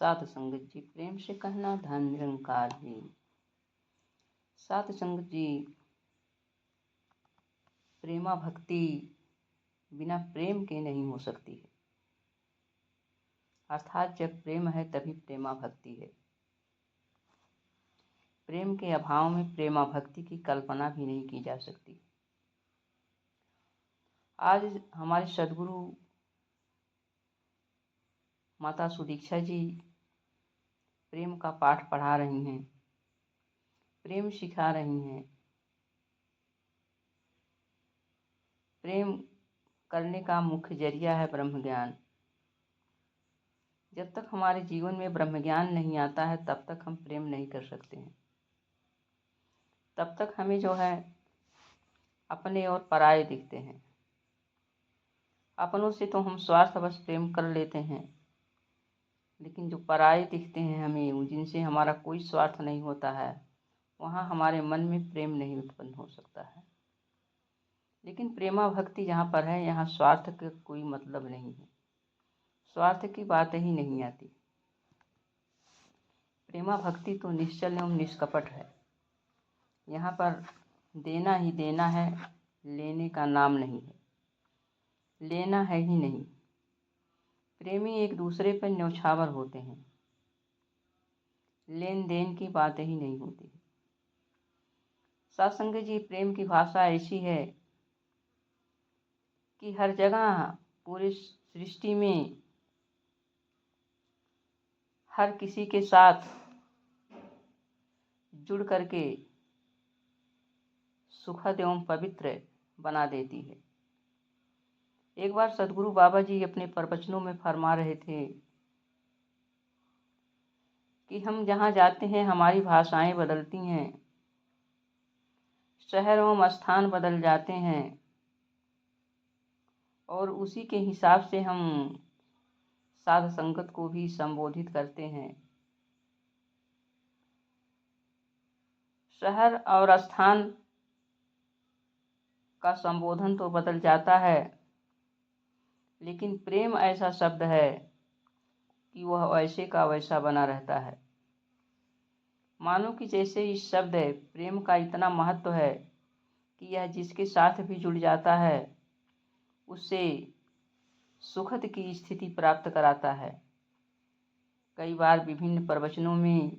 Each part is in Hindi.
साध संगत जी प्रेम से कहना धन निरंकार जी। साध संगत जी, प्रेमा भक्ति बिना प्रेम के नहीं हो सकती है। अर्थात जब प्रेम है तभी प्रेमा भक्ति है। प्रेम के अभाव में प्रेमा भक्ति की कल्पना भी नहीं की जा सकती। आज हमारे सद्गुरु माता सुदीक्षा जी प्रेम का पाठ पढ़ा रही हैं, प्रेम सिखा रही हैं। प्रेम करने का मुख्य जरिया है ब्रह्म ज्ञान। जब तक हमारे जीवन में ब्रह्म ज्ञान नहीं आता है तब तक हम प्रेम नहीं कर सकते हैं। तब तक हमें जो है अपने और पराये दिखते हैं। अपनों से तो हम स्वार्थवश प्रेम कर लेते हैं, लेकिन जो पराये दिखते हैं हमें, जिनसे हमारा कोई स्वार्थ नहीं होता है, वहाँ हमारे मन में प्रेम नहीं उत्पन्न हो सकता है। लेकिन प्रेमा भक्ति जहाँ पर है, यहाँ स्वार्थ का कोई मतलब नहीं है, स्वार्थ की बात ही नहीं आती। प्रेमा भक्ति तो निश्चल एवं निष्कपट है। यहाँ पर देना ही देना है, लेने का नाम नहीं है, लेना है ही नहीं। प्रेमी एक दूसरे पर न्यौछावर होते हैं, लेन देन की बात ही नहीं होती। सत्संग जी, प्रेम की भाषा ऐसी है कि हर जगह पूरी सृष्टि में हर किसी के साथ जुड़ करके सुखद एवं पवित्र बना देती है। एक बार सद्गुरु बाबा जी अपने प्रवचनों में फरमा रहे थे कि हम जहाँ जाते हैं हमारी भाषाएं बदलती हैं, शहर एवं स्थान बदल जाते हैं, और उसी के हिसाब से हम साध संगत को भी संबोधित करते हैं। शहर और स्थान का संबोधन तो बदल जाता है, लेकिन प्रेम ऐसा शब्द है कि वह वैसे का वैसा बना रहता है। मानो कि जैसे इस शब्द प्रेम का इतना महत्व है कि यह जिसके साथ भी जुड़ जाता है उससे सुखद की स्थिति प्राप्त कराता है। कई बार विभिन्न प्रवचनों में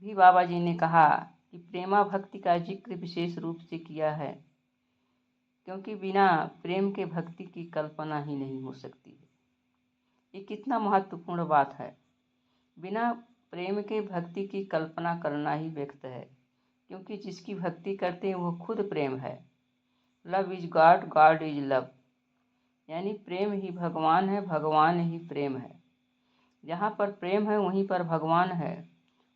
भी बाबा जी ने कहा कि प्रेमा भक्ति का जिक्र विशेष रूप से किया है, क्योंकि बिना प्रेम के भक्ति की कल्पना ही नहीं हो सकती है। ये कितना महत्वपूर्ण बात है। बिना प्रेम के भक्ति की कल्पना करना ही व्यर्थ है, क्योंकि जिसकी भक्ति करते हैं वो खुद प्रेम है। Love is God, God is love, यानी प्रेम ही भगवान है, भगवान ही प्रेम है। जहाँ पर प्रेम है वहीं पर भगवान है,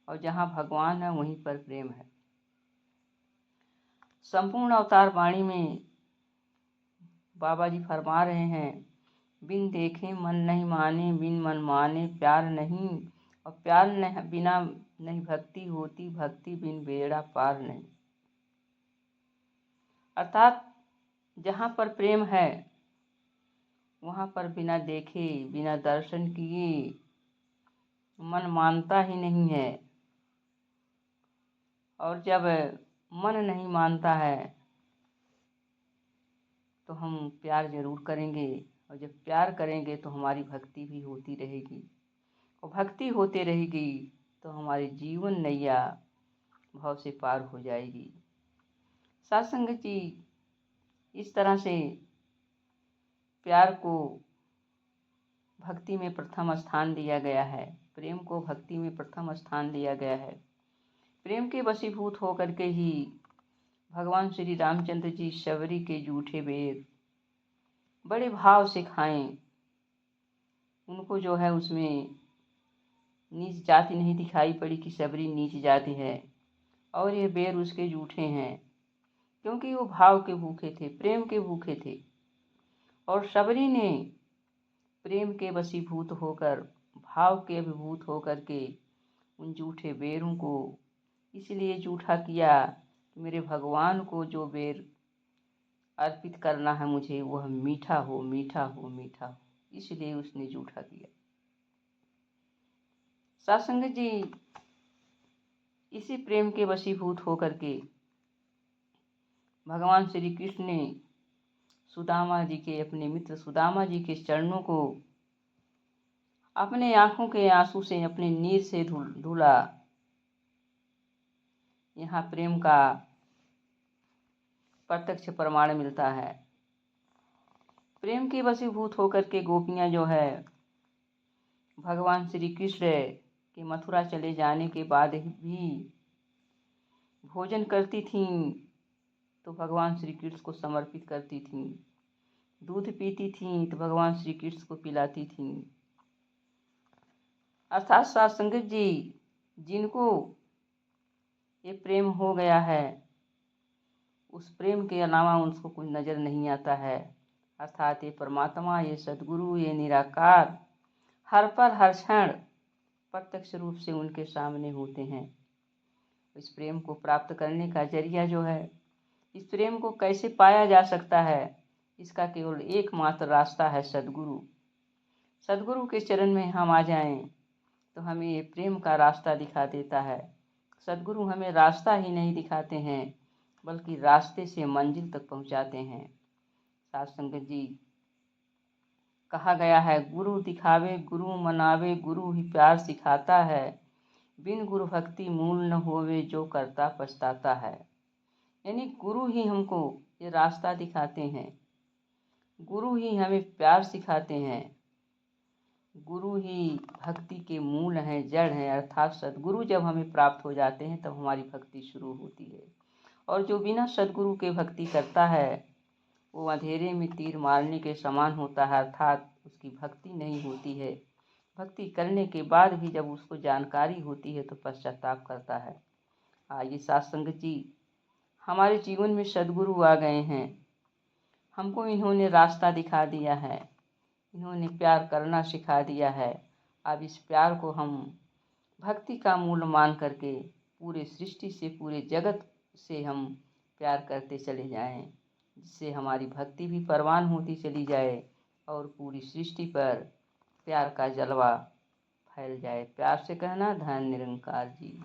और जहाँ भगवान है वहीं पर प्रेम है। संपूर्ण अवतार वाणी में बाबा जी फरमा रहे हैं, बिन देखे मन नहीं माने, बिन मन माने प्यार नहीं, और प्यार बिना नहीं भक्ति होती, भक्ति बिन बेड़ा पार नहीं। अर्थात जहाँ पर प्रेम है वहाँ पर बिना देखे, बिना दर्शन किए मन मानता ही नहीं है, और जब मन नहीं मानता है तो हम प्यार जरूर करेंगे, और जब प्यार करेंगे तो हमारी भक्ति भी होती रहेगी, और भक्ति होते रहेगी तो हमारी जीवन नैया भाव से पार हो जाएगी। सत्संग जी, इस तरह से प्यार को भक्ति में प्रथम स्थान दिया गया है, प्रेम को भक्ति में प्रथम स्थान दिया गया है। प्रेम के वशीभूत होकर के ही भगवान श्री रामचंद्र जी शबरी के जूठे बेर बड़े भाव से खाएं। उनको जो है उसमें नीच जाति नहीं दिखाई पड़ी कि शबरी नीच जाति है, और ये बेर उसके जूठे हैं, क्योंकि वो भाव के भूखे थे, प्रेम के भूखे थे। और शबरी ने प्रेम के वशीभूत होकर, भाव के अभिभूत होकर के उन जूठे बेरों को इसलिए जूठा किया कि मेरे भगवान को जो बेर अर्पित करना है मुझे, वह मीठा हो, मीठा हो, मीठा हो, इसलिए उसने जूठा किया। साधुसंगत जी, इसी प्रेम के वशीभूत होकर के भगवान श्री कृष्ण ने सुदामा जी के, अपने मित्र सुदामा जी के चरणों को अपने आंखों के आंसू से, अपने नीर से धुला। यहाँ प्रेम का प्रत्यक्ष प्रमाण मिलता है। प्रेम के वशीभूत होकर के गोपियां जो है भगवान श्री कृष्ण के मथुरा चले जाने के बाद भी भोजन करती थीं तो भगवान श्री कृष्ण को समर्पित करती थीं, दूध पीती थीं तो भगवान श्री कृष्ण को पिलाती थीं। अर्थात साधुसंगत जी, जिनको ये प्रेम हो गया है, उस प्रेम के अलावा उनको कुछ नज़र नहीं आता है। अर्थात ये परमात्मा, ये सद्गुरु, ये निराकार हर पल हर क्षण प्रत्यक्ष रूप से उनके सामने होते हैं। इस प्रेम को प्राप्त करने का जरिया जो है, इस प्रेम को कैसे पाया जा सकता है, इसका केवल एकमात्र रास्ता है सद्गुरु। सद्गुरु के चरण में हम आ जाएं तो हमें ये प्रेम का रास्ता दिखा देता है। सद्गुरु हमें रास्ता ही नहीं दिखाते हैं, बल्कि रास्ते से मंजिल तक पहुंचाते हैं। साधुसंगत जी, कहा गया है, गुरु दिखावे गुरु मनावे, गुरु ही प्यार सिखाता है, बिन गुरु भक्ति मूल न होवे, जो करता पछताता है। यानी गुरु ही हमको ये रास्ता दिखाते हैं, गुरु ही हमें प्यार सिखाते हैं, गुरु ही भक्ति के मूल हैं, जड़ हैं। अर्थात सद्गुरु जब हमें प्राप्त हो जाते हैं तब हमारी भक्ति शुरू होती है। और जो बिना सद्गुरु के भक्ति करता है वो अंधेरे में तीर मारने के समान होता है। अर्थात उसकी भक्ति नहीं होती है। भक्ति करने के बाद भी जब उसको जानकारी होती है तो पश्चाताप करता है। आइए साधुसंगत जी, हमारे जीवन में सद्गुरु आ गए हैं, हमको इन्होंने रास्ता दिखा दिया है, इन्होंने प्यार करना सिखा दिया है। अब इस प्यार को हम भक्ति का मूल मान करके पूरे सृष्टि से, पूरे जगत से हम प्यार करते चले जाएं, जिससे हमारी भक्ति भी परवान होती चली जाए और पूरी सृष्टि पर प्यार का जलवा फैल जाए। प्यार से कहना, धन निरंकार जी।